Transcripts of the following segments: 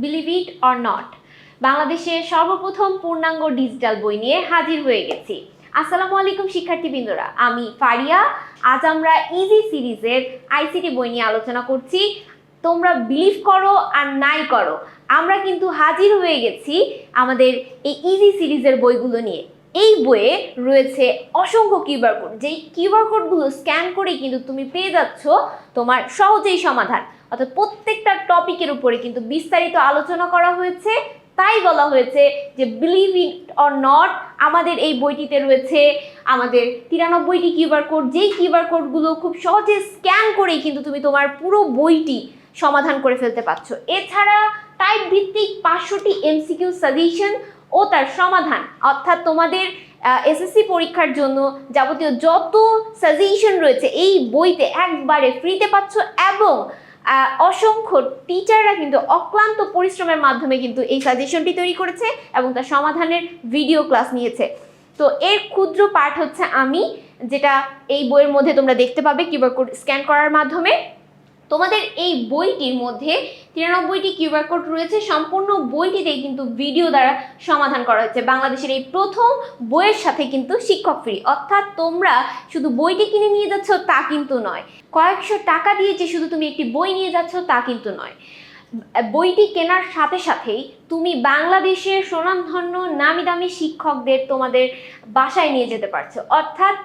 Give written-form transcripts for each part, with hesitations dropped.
Believe it or not, বাংলাদেশের সর্বপ্রথম পূর্ণাঙ্গ ডিজিটাল বই নিয়ে হাজির হয়ে গেছি। আসসালামু আলাইকুম শিক্ষার্থীবৃন্দরা, আমি ফারিয়া। আজ আমরা ইজি সিরিজের আইসিটি বই নিয়ে আলোচনা করছি। তোমরা বিলিভ করো আর নাই করো, আমরা কিন্তু হাজির হয়ে গেছি আমাদের এই ইজি সিরিজের বইগুলো নিয়ে। এই বইয়ে রয়েছে অসংখ্য কিউআর কোড, যেই কিউআর কোডগুলো স্ক্যান করে কিন্তু তুমি পেয়ে যাচ্ছ তোমার সহজেই সমাধান। অর্থাৎ প্রত্যেকটা টপিকের উপরে কিন্তু বিস্তারিত আলোচনা করা হয়েছে। তাই বলা হয়েছে যে বিলিভ ইট অর নট, আমাদের এই বইটিতে রয়েছে আমাদের 93টি কিউআর কোড, যেই কিউআর কোডগুলো খুব সহজে স্ক্যান করেই কিন্তু তুমি তোমার পুরো বইটি সমাধান করে ফেলতে পারছো। এছাড়া টাইপ ভিত্তিক 500টি এমসিকিউ সাজেশন ও তার সমাধান, অর্থাৎ তোমাদের এসএসসি পরীক্ষার জন্য যাবতীয় যত সাজেশন রয়েছে এই বইতে একবারে ফ্রিতে পাচ্ছ। এবং অসংখ্য টিচাররা কিন্তু অক্লান্ত পরিশ্রমের মাধ্যমে কিন্তু এই সাজেশনটি তৈরি করেছে এবং তার সমাধানের ভিডিও ক্লাস নিয়েছে। তো এর ক্ষুদ্র পার্ট হচ্ছে আমি, যেটা এই বইয়ের মধ্যে তোমরা দেখতে পাবে কিউআর কোড স্ক্যান করার মাধ্যমে। তোমাদের এই বইটির মধ্যে 93টি কিউআর কোড রয়েছে। সম্পূর্ণ বইটিতেই কিন্তু ভিডিও দ্বারা সমাধান করা হয়েছে। বাংলাদেশের এই প্রথম বইয়ের সাথে কিন্তু শিক্ষক ফ্রি, অর্থাৎ তোমরা শুধু বইটি কিনে নিয়ে যাচ্ছ তা কিন্তু নয়, কয়েকশো টাকা দিয়ে যে শুধু তুমি একটি বই নিয়ে যাচ্ছ তা কিন্তু নয়। বইটি কেনার সাথে সাথেই তুমি বাংলাদেশের স্বনামধন্য নামি দামি শিক্ষকদের তোমাদের বাসায় নিয়ে যেতে পারছো। অর্থাৎ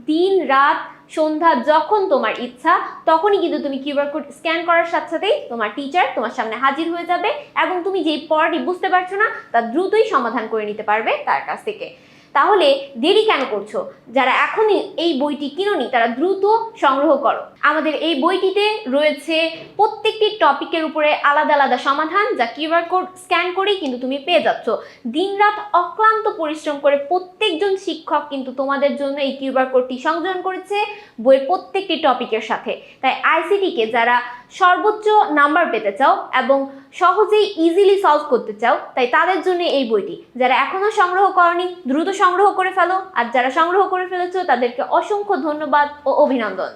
দিন রাত সন্ধ্যা যখন তোমার ইচ্ছা তখনই কিন্তু তুমি কিউআর কোড স্ক্যান করার সাথে সাথেই তোমার টিচার তোমার সামনে হাজির হয়ে যাবে এবং তুমি যেই পড়াটি বুঝতে পারছো না তা দ্রুতই সমাধান করে নিতে পারবে তার কাছ থেকে। তাহলে দেরি কেন করছো? যারা এখনই এই বইটি কিনোনি তারা দ্রুত সংগ্রহ করো। আমাদের এই বইটিতে রয়েছে প্রত্যেকটি টপিকের উপরে আলাদা আলাদা সমাধান, যা কিউআর কোড স্ক্যান করেই কিন্তু তুমি পেয়ে যাচ্ছ। দিনরাত অক্লান্ত পরিশ্রম করে প্রত্যেকজন শিক্ষক কিন্তু তোমাদের জন্য এই কিউআর কোডটি সংযোজন করেছে বইয়ের প্রত্যেকটি টপিকের সাথে। তাই আইসিটিকে যারা সর্বোচ্চ নাম্বার পেতে চাও এবং সহজেই ইজিলি সলভ করতে চাও, তাই তাদের জন্য এই বইটি। যারা এখনো সংগ্রহ করনি দ্রুত সংগ্রহ করে ফেলো, আর যারা সংগ্রহ করে ফেলেছো তাদেরকে অসংখ্য ধন্যবাদ ও অভিনন্দন।